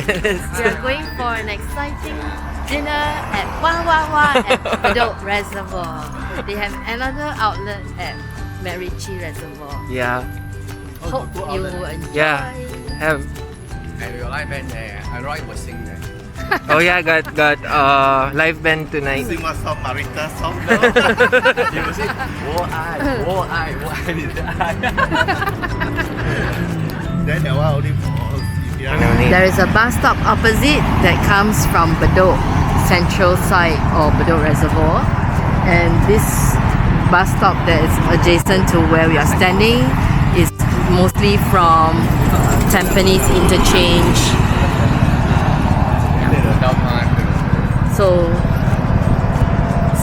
Yes. We are going for an exciting dinner at Wawawa at Bedok Reservoir. They have another outlet at Macritchie Reservoir. Yeah. Hope you will enjoy. Yeah. Have. And your live band there, I was singing there. Oh yeah, got live band tonight. Sing what song? Marita song now? You will sing, wo ai, Then that one only for CPR. No need. There is a bus stop opposite that comes from Bedok Central side or Bedok Reservoir, and this bus stop that is adjacent to where we are standing is mostly from Tampines Interchange. So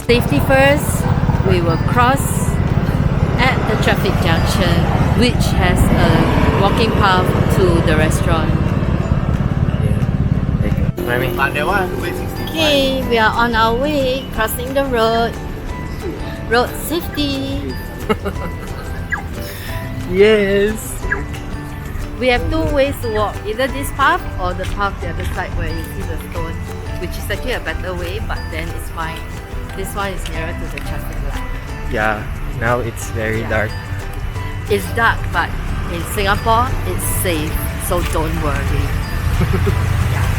safety first, we will cross at the traffic junction, which has a walking path to the restaurant. Mami. But that one, wait 65. Okay, we are on our way, crossing the road. Road safety. Yes. We have two ways to walk, either this path or the path the other side where you see the stone, which is actually a better way, but then it's fine. This one is nearer to the traffic light. Yeah. Now it's very dark. It's dark, but in Singapore, it's safe, so don't worry. Yeah.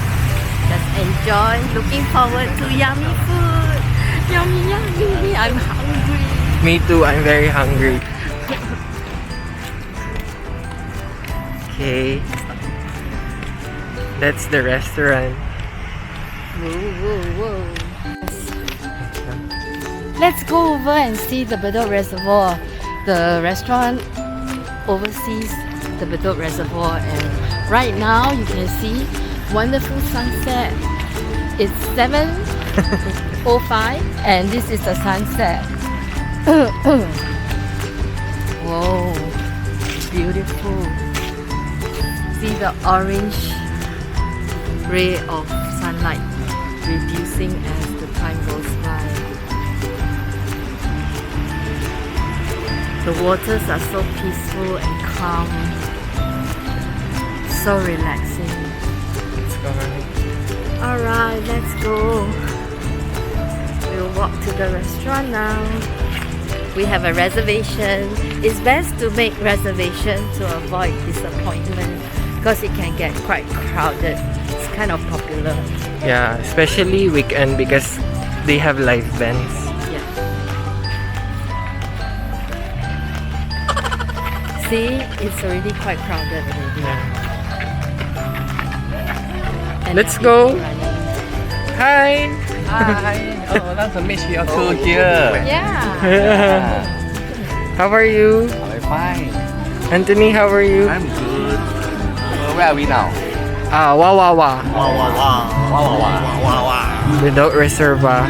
Just enjoy. Looking forward to yummy food. Yummy, yummy. I'm hungry. Me too. I'm very hungry. Okay. That's the restaurant. Whoa, whoa, whoa. Let's go over and see the Bedok Reservoir. The restaurant oversees the Bedok Reservoir, and right now you can see wonderful sunset. It's 7:05 and this is the sunset. Whoa, beautiful. See the orange ray of sunlight reducing as the time goes by. The waters are so peaceful and calm, so relaxing. Let's go, Mami. Alright, let's go. We'll walk to the restaurant now. We have a reservation. It's best to make reservation to avoid disappointment because it can get quite crowded. It's kind of popular. Yeah, especially weekend because they have live bands. Yeah. See, it's already quite crowded already. Yeah. And Let's now go. people running. Hi. Hi. Oh, nice to meet you too here. Yeah. How are you? I'm fine. Anthony, how are you? I'm good. Where are we now? Wawawa. Wow, wow, wow. Wawawa. Wow, wow, wow. Bedok Reservoir.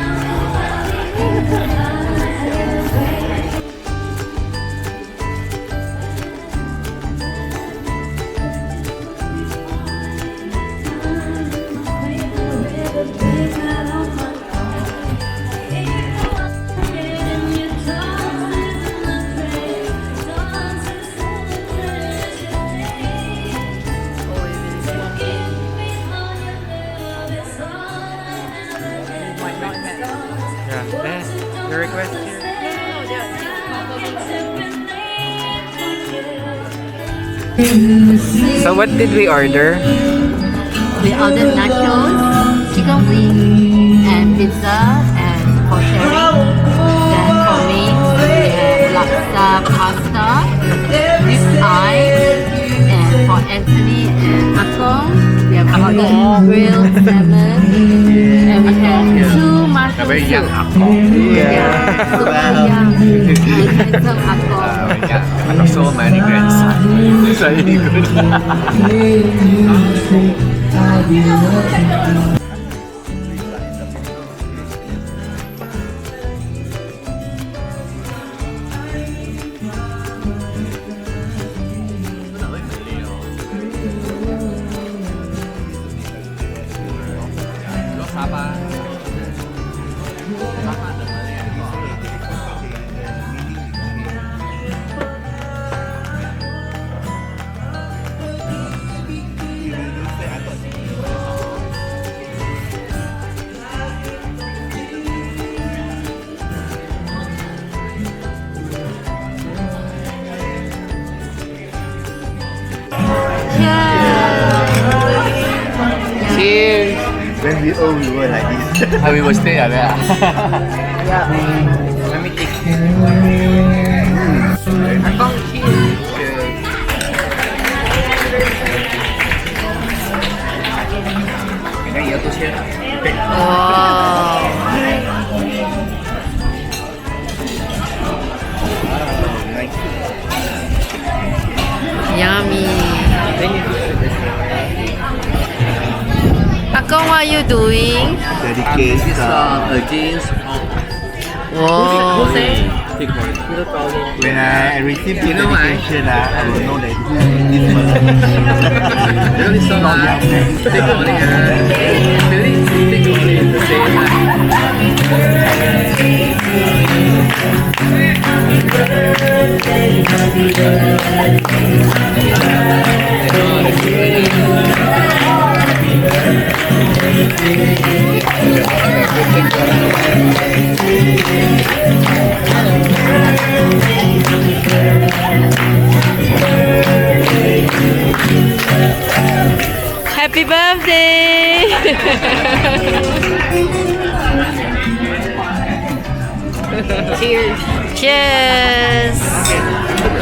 Yeah, that's the request here. So what did we order? We ordered nachos, chicken wings, and pizza, and for sharing. Then for me, we have laksa pasta, with ice, and for Anthony and Akong, we have ordered grilled salmon, and we have two mushroom Very young soup. Akong. Yeah, super young. And handsome Akong. I got so many grandsons. It's very good. When we old, we were like this. We will stay like that. Yeah. Let me take. Akong cheese. Wow. Yummy. Then you put this. Akong, what are you doing? Dedicate. Against Whoa. When I receive the You know why? dedication, I will know that this person. Really so nice. Take money. Really take money at the same time. Happy birthday! Cheers! Cheers!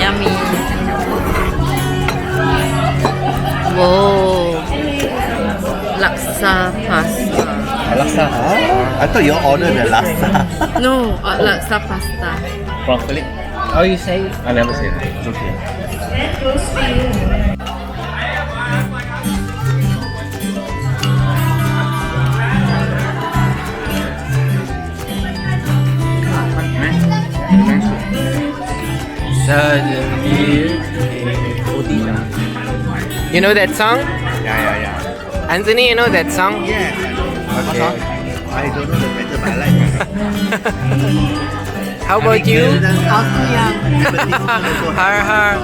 Yummy! Whoa! Laksa pasta. Laksa. I thought you ordered the laksa. No, laksa pasta. From Philip. Oh, you say? I never say that. It's okay. You know that song? Yeah. Anthony, you know that song? Yes. Okay. I don't know the better, but I like. How about you? Also young. Har har.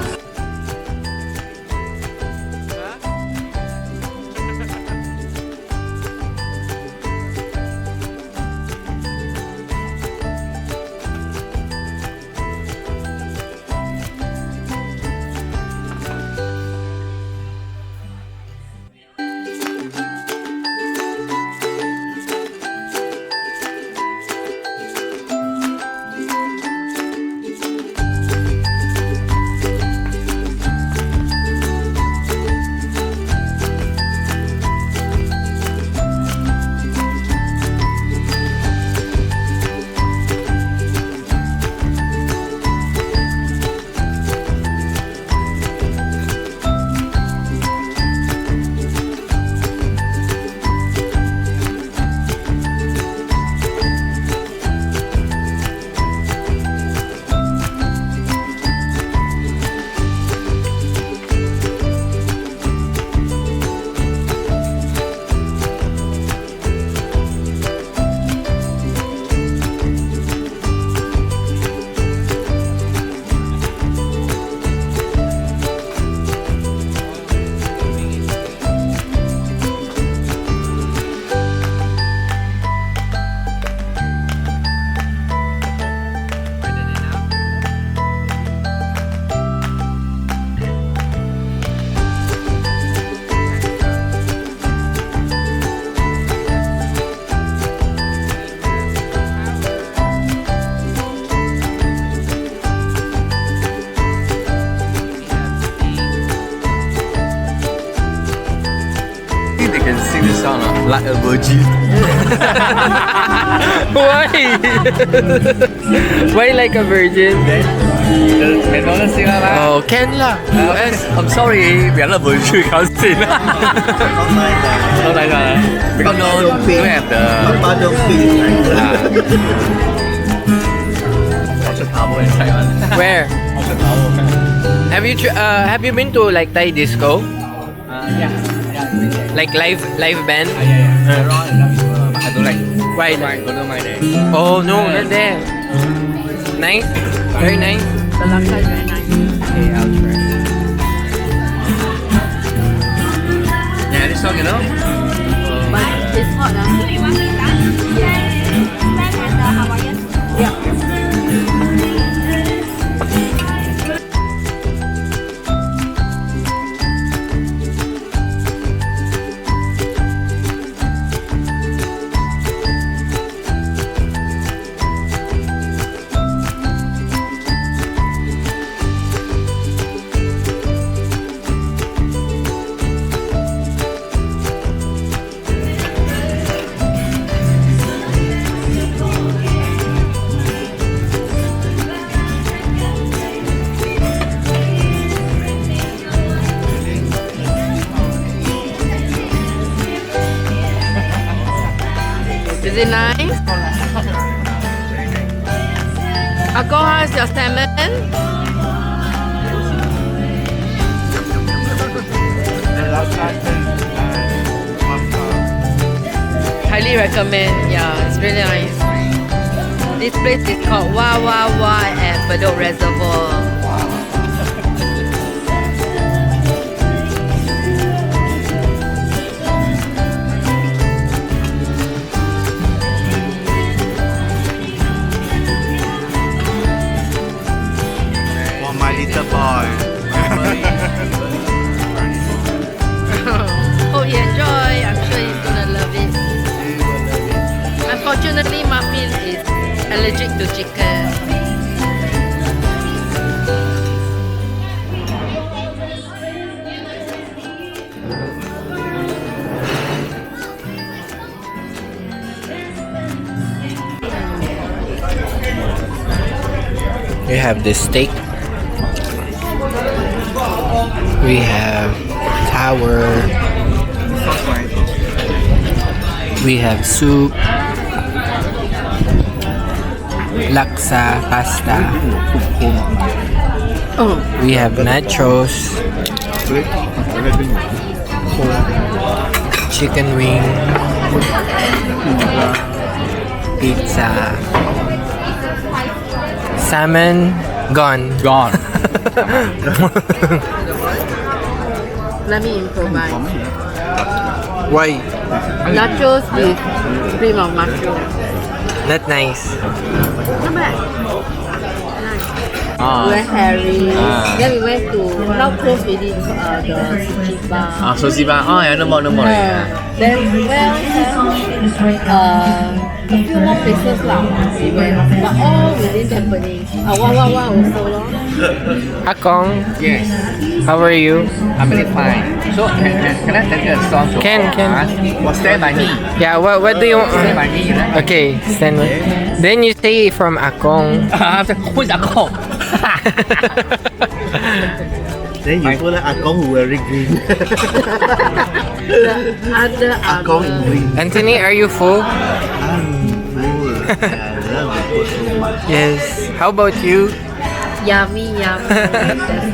Can sing this song like a virgin. Why? Why like a virgin? Can don't sing lah. Oh, can lah. I'm sorry, we are not virgin. Can't sing. Don't like that. Because no, don't have the. Papa don't speak like Orchard Tower in Taiwan. Where? Orchard Tower. Have you been to like Thai disco? Yeah. Like live band? Yeah. I don't like. Why? Don't mind it. Oh no, not there. Nice, very nice. The laksa is very nice. Okay, I'll try. Yeah, this song, you know? But it's hot. Is it nice? Akong, how's your salmon? Highly recommend. Yeah, it's really nice. This place is called Wawawa at Bedok Reservoir. For my little boy. Hope you enjoy. I'm sure he's gonna love it. Unfortunately, Muffin is allergic to chicken. We have the steak. We have tower. We have soup. Laksa pasta. Oh, We have nachos. Chicken wing. Pizza. Salmon gone. Gone. let me improvise. Why? Nachos with cream of mushroom. Not nice. Not bad. Nice. Ah. We went Harry. Then we went to now close already the sushi bar. Sushi bar. Oh, yeah, no more. Then well a few more places lah. We went, but all within Tampines. Wawawa also lor. Akong, Yes, how are you? I'm really fine. So, can I take a song to Can. Stand by me. Yeah, what do you want? Stand by me. Okay, stand by. Then you say from Akong. Who's Akong? Then you put Akong who wearing green. Other Akong in green. Anthony, are you full? I'm full. I love the food so much. Yes. How about you? Yummy. That's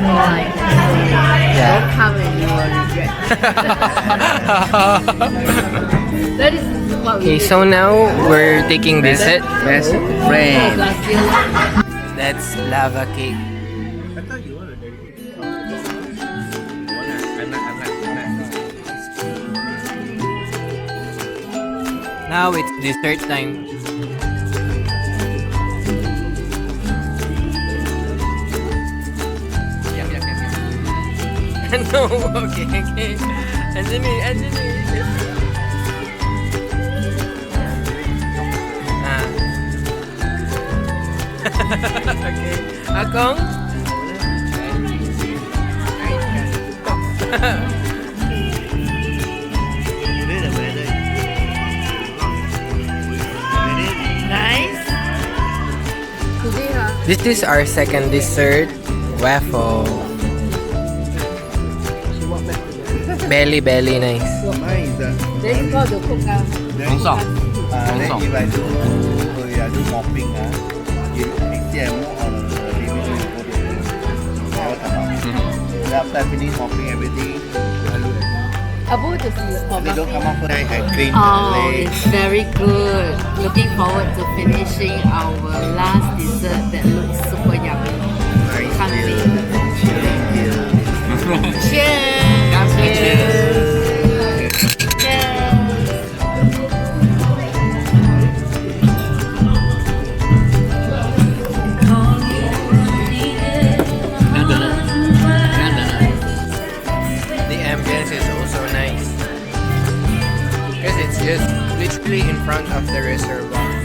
all I can say. Don't come and you will regret. That is what we Okay, did. so now we're taking visit. Best friend. Last year. That's lava cake. I thought you want to dedicate. I'm not. Now it's dessert time. No, okay. Anthony. Okay. Akong? Today the weather Nice. Today, This is our second dessert. Waffle. Belly nice. Mine is then go to cook now. Hong Song. then if I do mopping, you still move on the living room, you go to the never come out. Then after I finish mopping everything, Abu to see for they don't muffin. come out for I clean the Oh, plate. it's very good. Looking forward to finishing our last dessert that looks super yummy. Nice Can't deal. wait. Chilling deal. Cheers! The ambience is also nice. Because it's just literally in front of the reservoir.